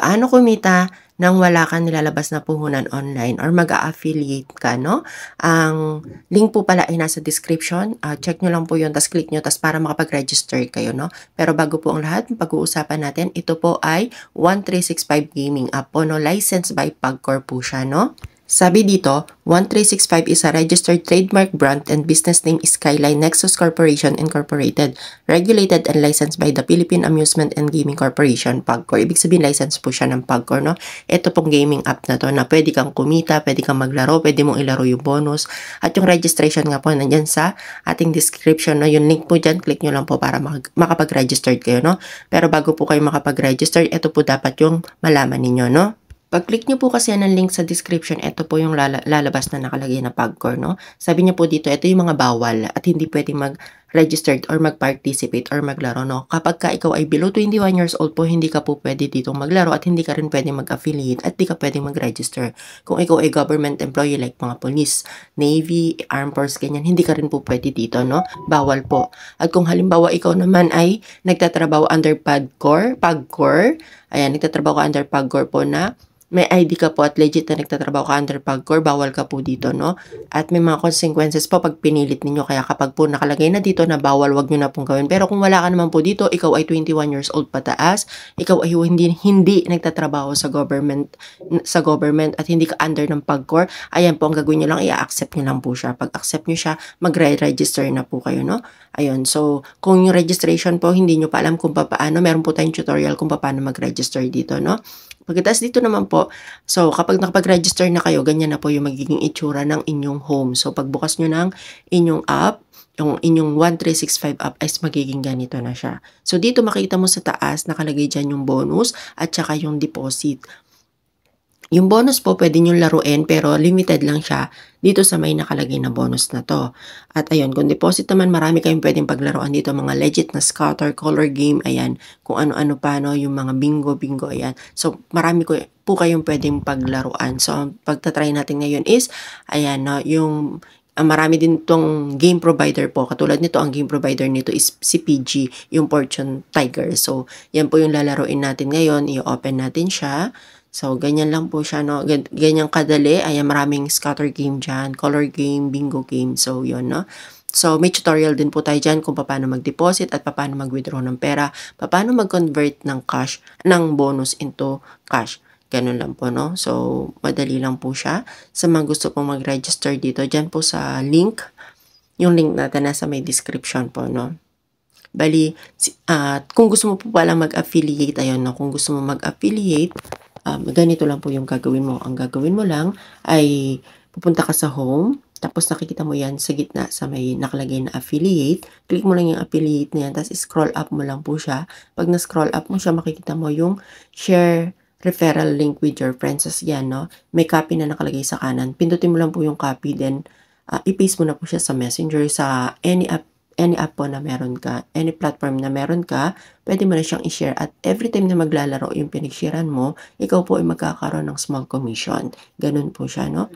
paano kumita nang wala kang nilalabas na puhunan online or mag-a-affiliate ka, no? Ang link po pala ay nasa description. Check nyo lang po yun, tas click nyo, tas para makapag-register kayo, no? Pero bago po ang lahat, pag-uusapan natin, ito po ay 1365 Gaming App po, no? Licensed by Pagcor po siya, no? Sabi dito, 1365 is a registered trademark brand and business name is Skyline Nexus Corporation Incorporated, regulated and licensed by the Philippine Amusement and Gaming Corporation, PAGCOR. Ibig sabihin, license po siya ng PAGCOR, no? Ito pong gaming app na to na pwede kang kumita, pwede kang maglaro, pwede mong ilaro yung bonus. At yung registration nga po, nandyan sa ating description, no? Yung link po dyan, click nyo lang po para makapag-register kayo, no? Pero bago po kayo makapag-register, ito po dapat yung malaman ninyo, no? Pag-click nyo po kasi ng link sa description, ito po yung lalabas na nakalagay na PAGCOR, no? Sabi niya po dito, ito yung mga bawal at hindi pwedeng mag-registered or mag-participate or maglaro, no? Kapag ka ikaw ay below 21 years old po, hindi ka po pwede ditong maglaro at hindi ka rin pwede mag-affiliate at hindi ka pwede mag-register. Kung ikaw ay government employee like mga police, navy, armed force, ganyan, hindi ka rin po pwede dito, no? Bawal po. At kung halimbawa ikaw naman ay nagtatrabaho under PAGCOR, ayan, nagtatrabaho ka under PAGCOR po na may ID ka po at legit na nagtatrabaho ka under PAGCOR, bawal ka po dito, no? At may mga consequences po pag pinilit ninyo. Kaya kapag po nakalagay na dito na bawal, wag nyo na pong gawin. Pero kung wala ka naman po dito, ikaw ay 21 years old pataas, ikaw ay hindi nagtatrabaho sa government at hindi ka under ng PAGCOR, ayan po, ang gagawin nyo lang, i-accept nyo lang po siya. Pag accept nyo siya, magre-register na po kayo, no? Ayun, so kung yung registration po, hindi nyo pa alam kung paano, meron po tayong tutorial kung paano mag-register dito, no? Pagkatapos dito naman po, so kapag nakapag-register na kayo, ganyan na po yung magiging itsura ng inyong home. So pagbukas nyo ng inyong app, yung inyong 1365 app ay magiging ganito na siya. So dito makita mo sa taas, nakalagay dyan yung bonus at saka yung deposit. Yung bonus po pwede nyo laruin pero limited lang siya dito sa may nakalagay na bonus na to. At ayun, kung deposit naman, marami kayong pwedeng paglaruan dito, mga legit na scatter, color game, ayan, kung ano-ano pa, no, yung mga bingo, ayan. So marami po kayong pwedeng paglaruan. So ang pagtatry natin ngayon is, ayan, no, yung marami din tong game provider po. Katulad nito, ang game provider nito is si PG, yung Fortune Tiger. So yan po yung lalaruin natin ngayon. I-open natin siya. So, ganyan lang po siya, no? Ganyan kadali. Ayan, maraming scatter game dyan, color game, bingo game. So, yun, no? So, may tutorial din po tayo dyan kung paano mag-deposit at paano mag-withdraw ng pera, paano mag-convert ng cash, ng bonus into cash. Ganun lang po, no? So, madali lang po siya. Sa mga gusto pong mag-register dito, dyan po sa link, yung link natin nasa may description po, no? Bali, kung gusto mo po pala mag-affiliate, ayun, no? Kung gusto mo mag-affiliate, ganito lang po yung gagawin mo. Ang gagawin mo lang ay pupunta ka sa home, tapos nakikita mo yan sa gitna sa may nakalagay na affiliate. Click mo lang yung affiliate na yan, tapos scroll up mo lang po siya. Pag na-scroll up mo siya, makikita mo yung share referral link with your friends. As yan, no? May copy na nakalagay sa kanan. Pindutin mo lang po yung copy, then i-paste mo na po siya sa Messenger, sa any app po na meron ka, any platform na meron ka, pwede mo na siyang i-share at every time na maglalaro yung pinag-sharean mo, ikaw po ay magkakaroon ng small commission. Ganun po siya, no?